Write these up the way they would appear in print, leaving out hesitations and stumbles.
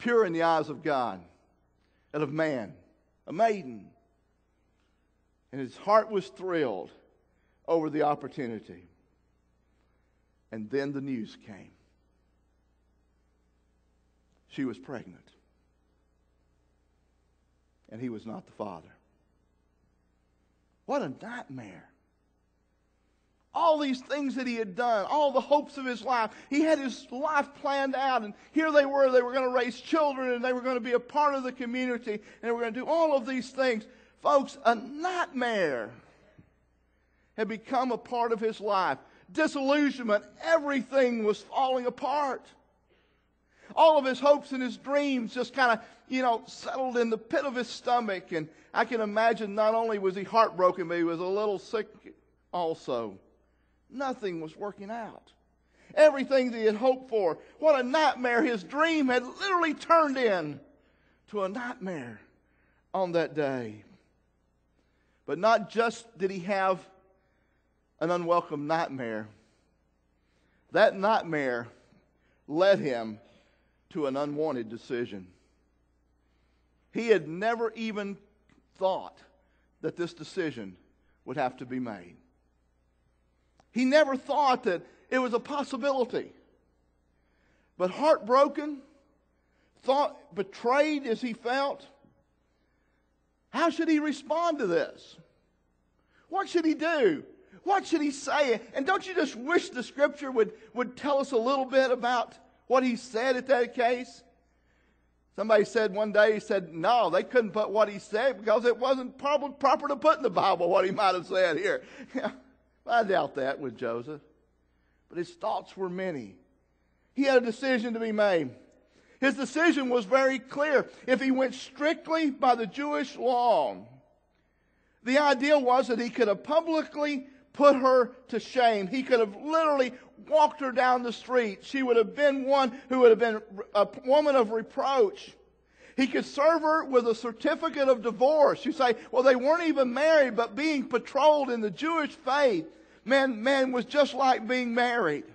pure in the eyes of God and of man, a maiden. And his heart was thrilled over the opportunity. And then the news came. She was pregnant. And he was not the father. What a nightmare. All these things that he had done, all the hopes of his life. He had his life planned out, and here they were going to raise children, and they were going to be a part of the community, and they were going to do all of these things. Folks, a nightmare had become a part of his life. Disillusionment, everything was falling apart. All of his hopes and his dreams just kind of, settled in the pit of his stomach. And I can imagine not only was he heartbroken, but he was a little sick also. Nothing was working out. Everything that he had hoped for, what a nightmare. His dream had literally turned into a nightmare on that day. But not just did he have an unwelcome nightmare. That nightmare led him to an unwanted decision. He had never even thought that this decision would have to be made. He never thought that it was a possibility. But heartbroken, betrayed as he felt, how should he respond to this? What should he do? What should he say? And don't you just wish the Scripture would tell us a little bit about what he said at that case? Somebody said one day, he said, no, they couldn't put what he said because it wasn't proper to put in the Bible what he might have said here. I doubt that with Joseph. But his thoughts were many. He had a decision to be made. His decision was very clear. If he went strictly by the Jewish law, the idea was that he could have publicly put her to shame. He could have literally walked her down the street. She would have been one who would have been a woman of reproach. He could serve her with a certificate of divorce. You say, well, they weren't even married, but being betrothed in the Jewish faith, man was just like being married.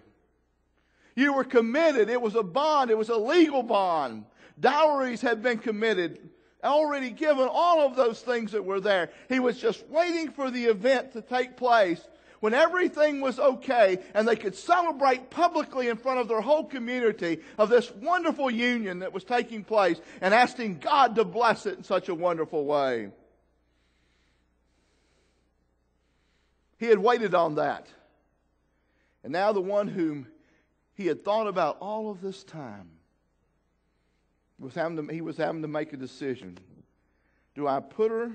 You were committed. It was a bond. It was a legal bond. Dowries had been committed, already given, all of those things that were there. He was just waiting for the event to take place when everything was okay and they could celebrate publicly in front of their whole community of this wonderful union that was taking place and asking God to bless it in such a wonderful way. He had waited on that. And now the one whom he had thought about all of this time he was having to make a decision. Do I put her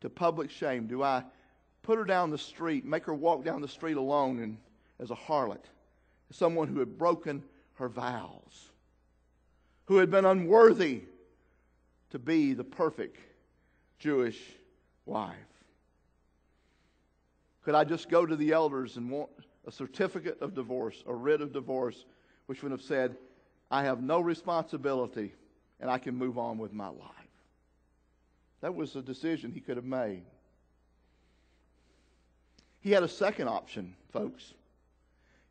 to public shame? Do I put her down the street, make her walk down the street alone and as a harlot, as someone who had broken her vows, who had been unworthy to be the perfect Jewish wife? Could I just go to the elders and want a certificate of divorce, a writ of divorce, which would have said, I have no responsibility and I can move on with my life? That was a decision he could have made. He had a second option, folks.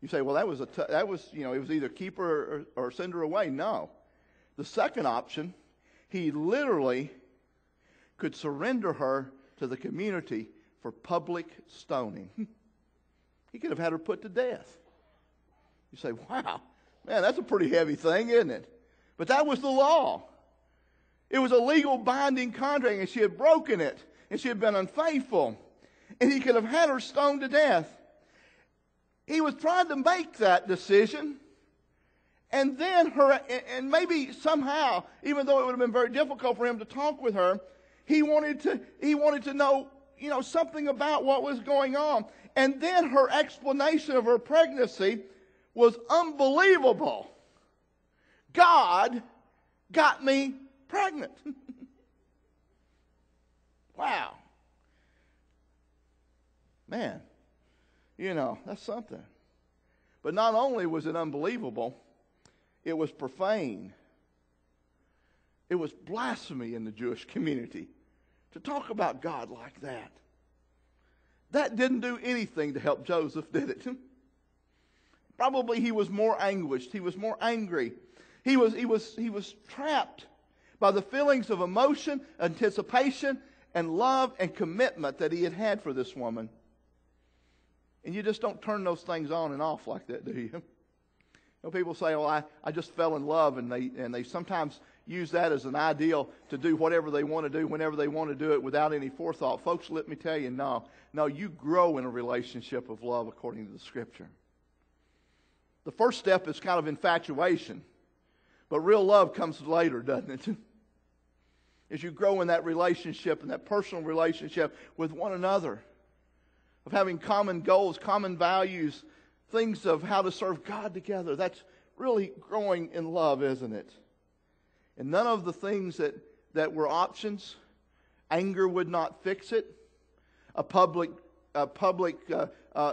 You say, well, it was either keep her or send her away. No. The second option, he literally could surrender her to the community for public stoning. He could have had her put to death. You say, wow, man, that's a pretty heavy thing, isn't it? But that was the law. It was a legal binding contract, and she had broken it, and she had been unfaithful. And he could have had her stoned to death. He was trying to make that decision. And then and maybe somehow, even though it would have been very difficult for him to talk with her, he wanted to know, something about what was going on. And then her explanation of her pregnancy was unbelievable. God got me pregnant. Wow. Man, that's something. But not only was it unbelievable, it was profane. It was blasphemy in the Jewish community to talk about God like that. That didn't do anything to help Joseph, did it? Probably he was more anguished. He was more angry. He was trapped by the feelings of emotion, anticipation, and love and commitment that he had for this woman. And you just don't turn those things on and off like that, do you? You know, people say, "Oh, I just fell in love," and they sometimes use that as an ideal to do whatever they want to do whenever they want to do it without any forethought. Folks, let me tell you, no, you grow in a relationship of love according to the Scripture. The first step is kind of infatuation, but real love comes later, doesn't it? As you grow in that relationship and that personal relationship with one another, of having common goals, common values, things of how to serve God together. That's really growing in love, isn't it? And none of the things that were options, anger would not fix it. A public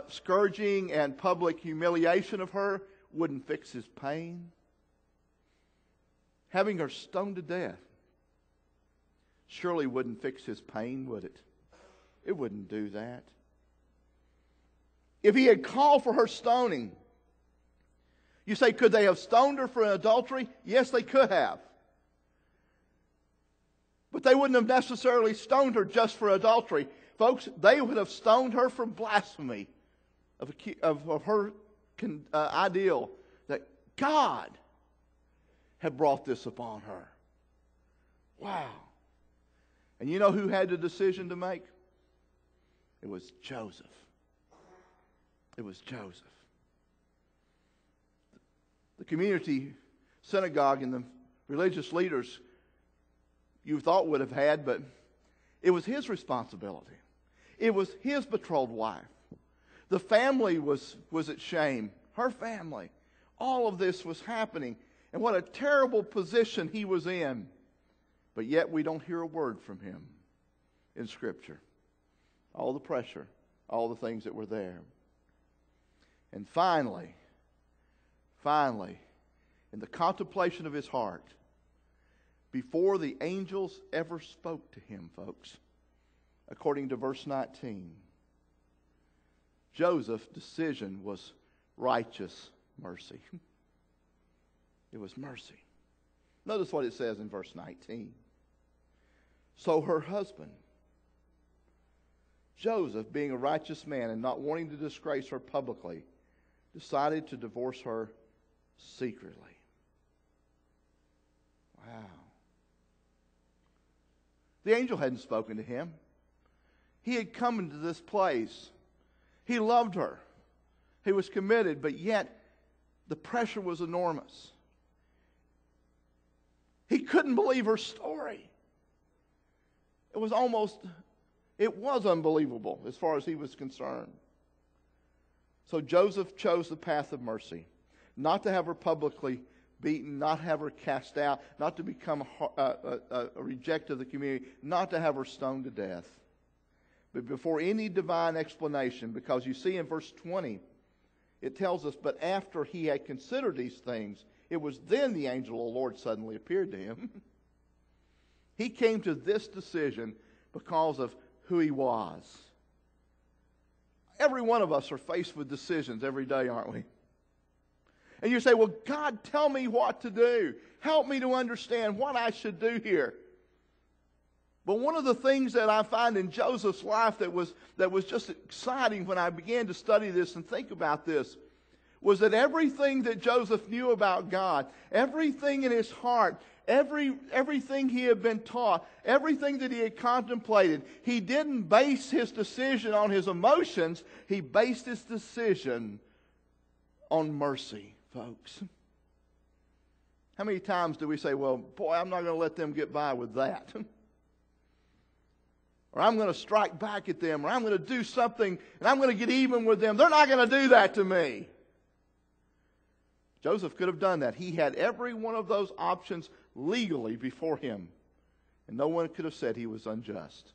scourging and public humiliation of her wouldn't fix his pain. Having her stoned to death surely wouldn't fix his pain, would it? It wouldn't do that. If he had called for her stoning, you say, could they have stoned her for adultery? Yes, they could have. But they wouldn't have necessarily stoned her just for adultery. Folks, they would have stoned her for blasphemy of her ideal that God had brought this upon her. Wow. And you know who had the decision to make? It was Joseph. It was Joseph. The community synagogue and the religious leaders you thought would have had, but it was his responsibility. It was his betrothed wife. The family was at shame. Her family. All of this was happening. And what a terrible position he was in. But yet we don't hear a word from him in Scripture. All the pressure, all the things that were there. And finally, in the contemplation of his heart, before the angels ever spoke to him, folks, according to verse 19, Joseph's decision was righteous mercy. It was mercy. Notice what it says in verse 19. So her husband, Joseph, being a righteous man and not wanting to disgrace her publicly, decided to divorce her secretly. Wow. The angel hadn't spoken to him. He had come into this place. He loved her. He was committed, but yet the pressure was enormous. He couldn't believe her story. It was unbelievable as far as he was concerned. So Joseph chose the path of mercy, not to have her publicly beaten, not have her cast out, not to become a rejected of the community, not to have her stoned to death. But before any divine explanation, because you see in verse 20, it tells us, but after he had considered these things, it was then the angel of the Lord suddenly appeared to him. He came to this decision because of who he was. Every one of us are faced with decisions every day, aren't we? And you say, well, God, tell me what to do. Help me to understand what I should do here. But one of the things that I find in Joseph's life that was just exciting when I began to study this and think about this was that everything that Joseph knew about God, everything in his heart, everything he had been taught, everything that he had contemplated, he didn't base his decision on his emotions. He based his decision on mercy, folks. How many times do we say, well, boy, I'm not going to let them get by with that. Or I'm going to strike back at them, or I'm going to do something, and I'm going to get even with them. They're not going to do that to me. Joseph could have done that. He had every one of those options legally before him. And no one could have said he was unjust.